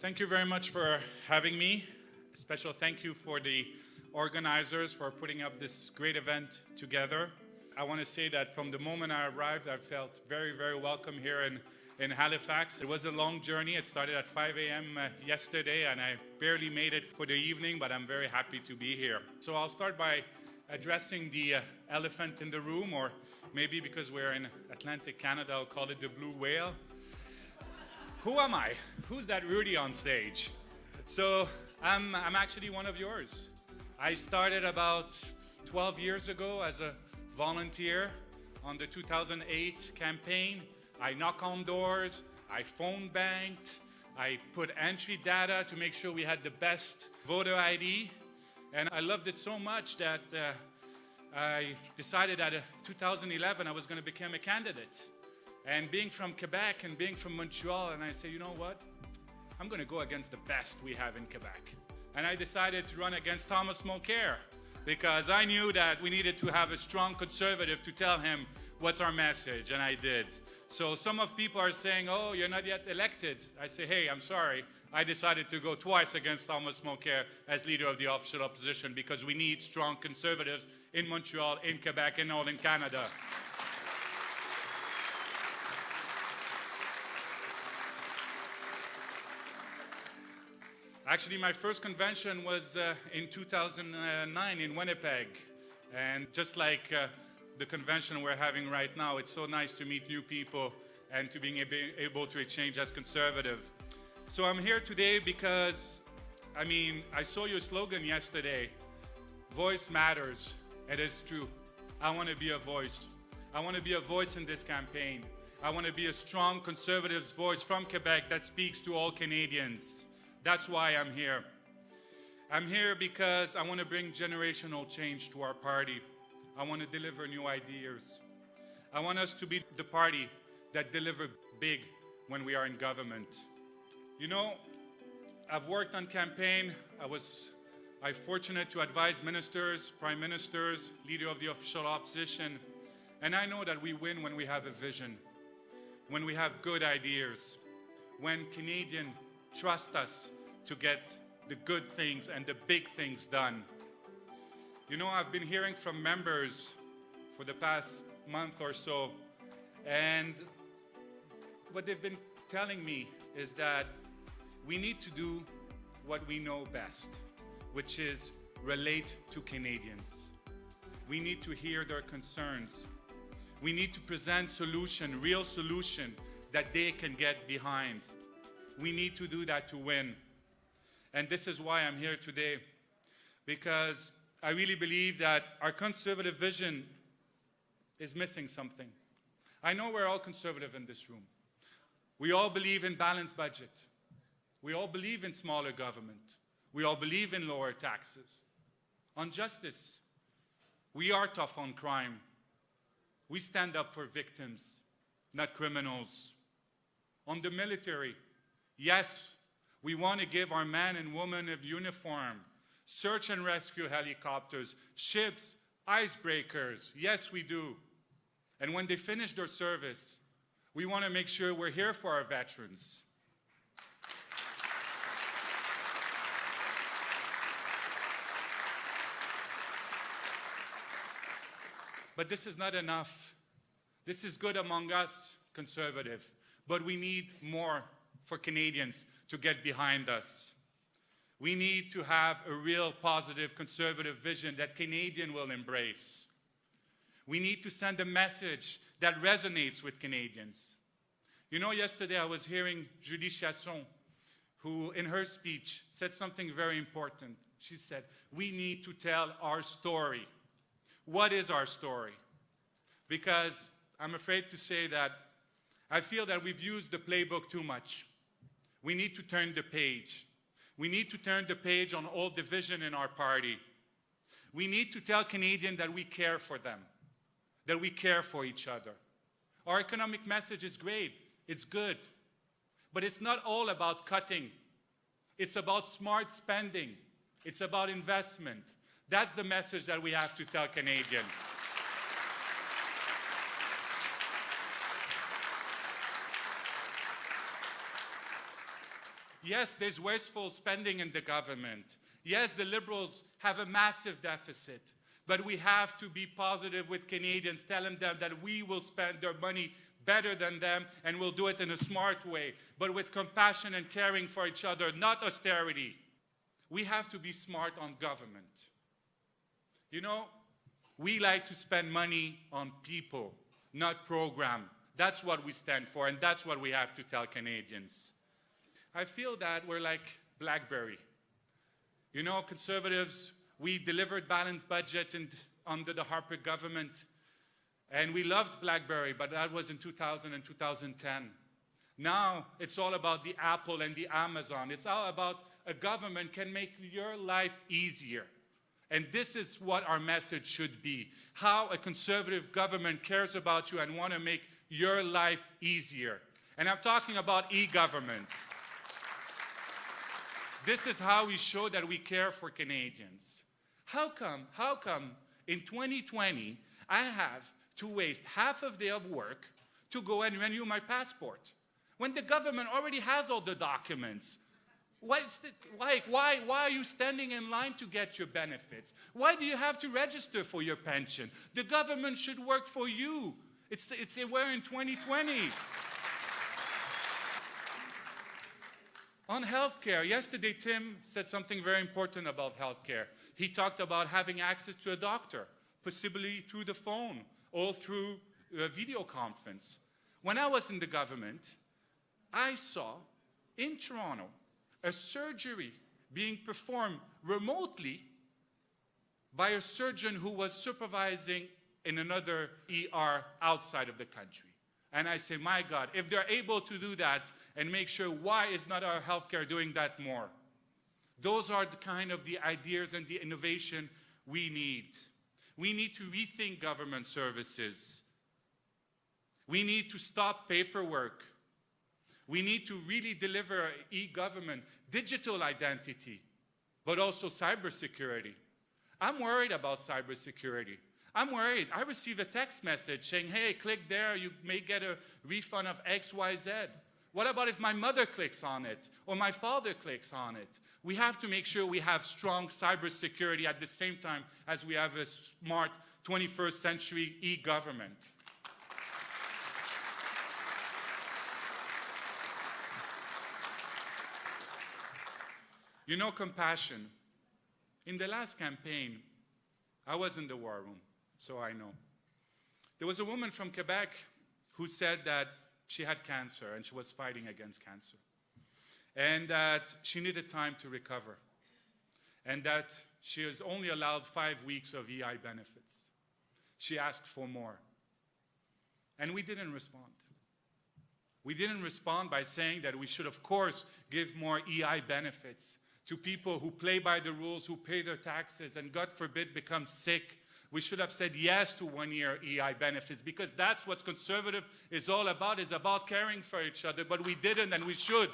Thank you very much for having me. A special thank you for the organizers for putting up this great event together. I want to say that from the moment I arrived, I felt very, very welcome here in Halifax. It was a long journey. It started at 5 a.m. Yesterday, and I barely made it for the evening, but I'm very happy to be here. So I'll start by addressing the elephant in the room, or maybe because we're in Atlantic Canada, I'll call it the blue whale. Who am I? Who's that Rudy on stage? So I'm actually one of yours. I started about 12 years ago as a volunteer on the 2008 campaign. I knock on doors, I phone banked, I put entry data to make sure we had the best voter ID. And I loved it so much that I decided that in 2011 I was going to become a candidate. And being from Quebec and being from Montreal, and I say, you know what? I'm going to go against the best we have in Quebec. And I decided to run against Thomas Mulcair because I knew that we needed to have a strong conservative to tell him what's our message, and I did. So some of people are saying, oh, you're not yet elected. I say, hey, I'm sorry. I decided to go twice against Thomas Mulcair as leader of the official opposition because we need strong conservatives in Montreal, in Quebec, in Northern Canada. Actually, my first convention was in 2009 in Winnipeg. And just like the convention we're having right now, it's so nice to meet new people and to being able to exchange as conservative. So I'm here today because, I saw your slogan yesterday, voice matters. It is true. I want to be a voice. I want to be a voice in this campaign. I want to be a strong conservative's voice from Quebec that speaks to all Canadians. That's why I'm here. I'm here because I want to bring generational change to our party. I want to deliver new ideas. I want us to be the party that delivers big when we are in government. You know, I've worked on campaign. I'm fortunate to advise ministers, prime ministers, leader of the official opposition. And I know that we win when we have a vision, when we have good ideas, when Canadians trust us to get the good things and the big things done. You know, I've been hearing from members for the past month or so, and what they've been telling me is that we need to do what we know best, which is relate to Canadians. We need to hear their concerns. We need to present solution, real solution that they can get behind. We need to do that to win. And this is why I'm here today, because I really believe that our conservative vision is missing something. I know we're all conservative in this room. We all believe in balanced budget. We all believe in smaller government. We all believe in lower taxes. On justice, we are tough on crime. We stand up for victims, not criminals. On the military, yes, we want to give our men and women of uniform, search and rescue helicopters, ships, icebreakers. Yes, we do. And when they finish their service, we want to make sure we're here for our veterans. But this is not enough. This is good among us, conservative, but we need more for Canadians to get behind us. We need to have a real positive conservative vision that Canadians will embrace. We need to send a message that resonates with Canadians. You know, yesterday I was hearing Julie Chasson, who in her speech said something very important. She said, we need to tell our story. What is our story? Because I'm afraid to say that I feel that we've used the playbook too much. We need to turn the page. We need to turn the page on all division in our party. We need to tell Canadians that we care for them, that we care for each other. Our economic message is great. It's good. But it's not all about cutting. It's about smart spending. It's about investment. That's the message that we have to tell Canadians. Yes, there's wasteful spending in the government. Yes, the Liberals have a massive deficit. But we have to be positive with Canadians, telling them that we will spend their money better than them, and we'll do it in a smart way, but with compassion and caring for each other, not austerity. We have to be smart on government. You know, we like to spend money on people, not program. That's what we stand for, and that's what we have to tell Canadians. I feel that we're like BlackBerry. You know, Conservatives, we delivered balanced budget under the Harper government, and we loved BlackBerry, but that was in 2000 and 2010. Now, it's all about the Apple and the Amazon. It's all about a government can make your life easier. And this is what our message should be. How a conservative government cares about you and want to make your life easier. And I'm talking about e-government. This is how we show that we care for Canadians. How come in 2020 I have to waste half a day of work to go and renew my passport when the government already has all the documents? Why are you standing in line to get your benefits? Why do you have to register for your pension? The government should work for you. We're in 2020. On healthcare, yesterday Tim said something very important about healthcare. He talked about having access to a doctor, possibly through the phone or through a video conference. When I was in the government, I saw in Toronto a surgery being performed remotely by a surgeon who was supervising in another ER outside of the country. And I say, my God, if they're able to do that and make sure, why is not our healthcare doing that more? Those are the kind of the ideas and the innovation we need. We need to rethink government services. We need to stop paperwork. We need to really deliver e-government, digital identity, but also cybersecurity. I'm worried about cybersecurity. I'm worried. I received a text message saying, hey, click there, you may get a refund of X, Y, Z. What about if my mother clicks on it or my father clicks on it? We have to make sure we have strong cybersecurity at the same time as we have a smart 21st century e-government. You know, compassion. In the last campaign, I was in the war room, so I know. There was a woman from Quebec who said that she had cancer and she was fighting against cancer, and that she needed time to recover, and that she was only allowed 5 weeks of EI benefits. She asked for more, and we didn't respond. We didn't respond by saying that we should, of course, give more EI benefits to people who play by the rules, who pay their taxes, and God forbid become sick. We should have said yes to 1-year EI benefits, because that's what conservative is all about, is about caring for each other, but we didn't, and we should.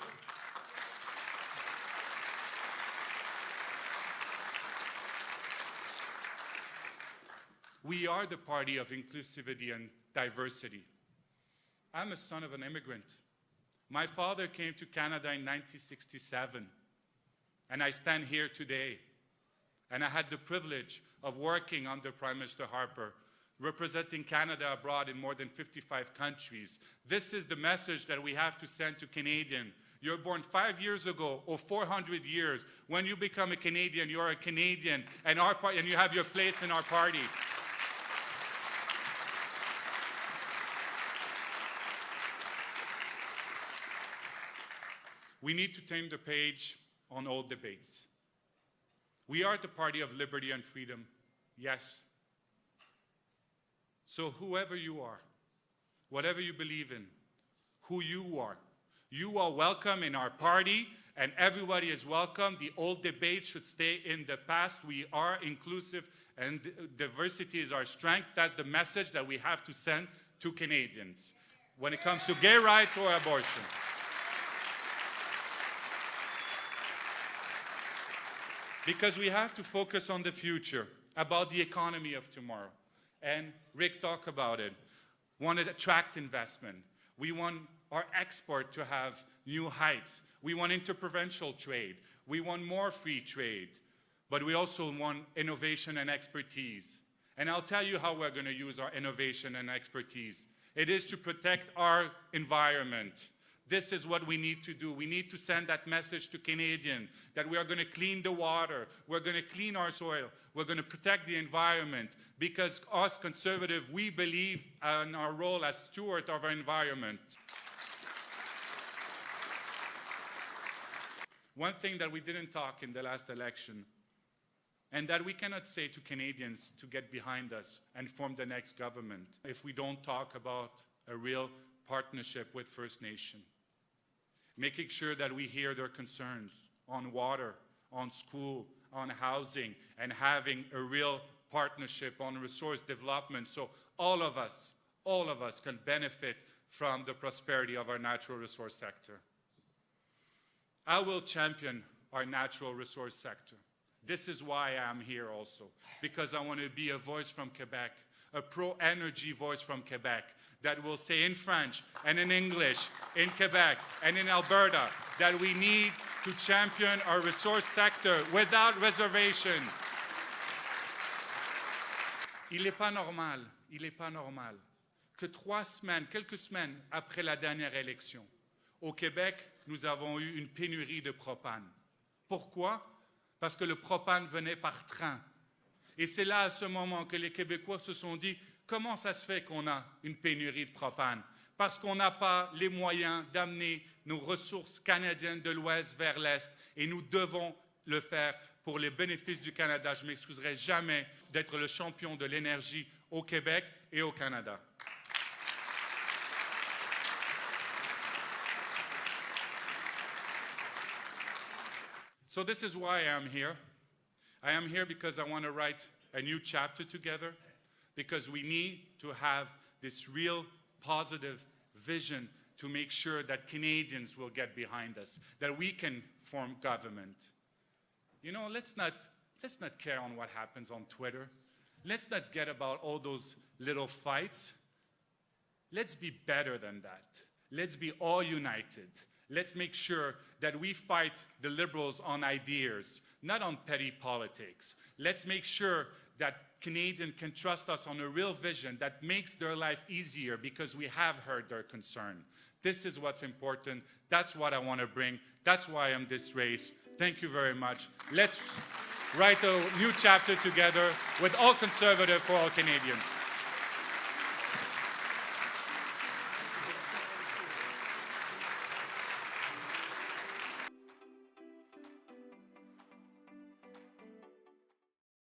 We are the party of inclusivity and diversity. I'm a son of an immigrant. My father came to Canada in 1967, and I stand here today. And I had the privilege of working under Prime Minister Harper, representing Canada abroad in more than 55 countries. This is the message that we have to send to Canadians. You're born 5 years ago or 400 years. When you become a Canadian, you're a Canadian, and you have your place in our party. We need to turn the page on all debates. We are the party of liberty and freedom, yes. So whoever you are, whatever you believe in, who you are welcome in our party, and everybody is welcome. The old debates should stay in the past. We are inclusive, and diversity is our strength. That's the message that we have to send to Canadians when it comes to gay rights or abortion. Because we have to focus on the future, about the economy of tomorrow. And Rick talked about it. We want to attract investment. We want our export to have new heights. We want interprovincial trade. We want more free trade. But we also want innovation and expertise. And I'll tell you how we're going to use our innovation and expertise. It is to protect our environment. This is what we need to do. We need to send that message to Canadians that we are going to clean the water. We're going to clean our soil. We're going to protect the environment because us conservatives, we believe in our role as steward of our environment. One thing that we didn't talk in the last election, and that we cannot say to Canadians to get behind us and form the next government if we don't talk about a real partnership with First Nation. Making sure that we hear their concerns on water, on school, on housing, and having a real partnership on resource development so all of us can benefit from the prosperity of our natural resource sector. I will champion our natural resource sector. This is why I'm here also, because I want to be a voice from Quebec, a pro-energy voice from Quebec that will say in French and in English, in Quebec and in Alberta, that we need to champion our resource sector without reservation. Il n'est pas normal que quelques semaines après la dernière élection, au Québec, nous avons eu une pénurie de propane. Pourquoi? Parce que le propane venait par train. Et c'est là, à ce moment, que les Québécois se sont dit « Comment ça se fait qu'on a une pénurie de propane? » Parce qu'on n'a pas les moyens d'amener nos ressources canadiennes de l'Ouest vers l'Est. Et nous devons le faire pour les bénéfices du Canada. Je ne m'excuserai jamais d'être le champion de l'énergie au Québec et au Canada. So this is why I am here. I am here because I want to write a new chapter together, because we need to have this real positive vision to make sure that Canadians will get behind us, that we can form government. You know, let's not care on what happens on Twitter. Let's not get about all those little fights. Let's be better than that. Let's be all united. Let's make sure that we fight the Liberals on ideas, not on petty politics. Let's make sure that Canadians can trust us on a real vision that makes their life easier because we have heard their concern. This is what's important. That's what I want to bring. That's why I'm this race. Thank you very much. Let's write a new chapter together with all Conservative for all Canadians.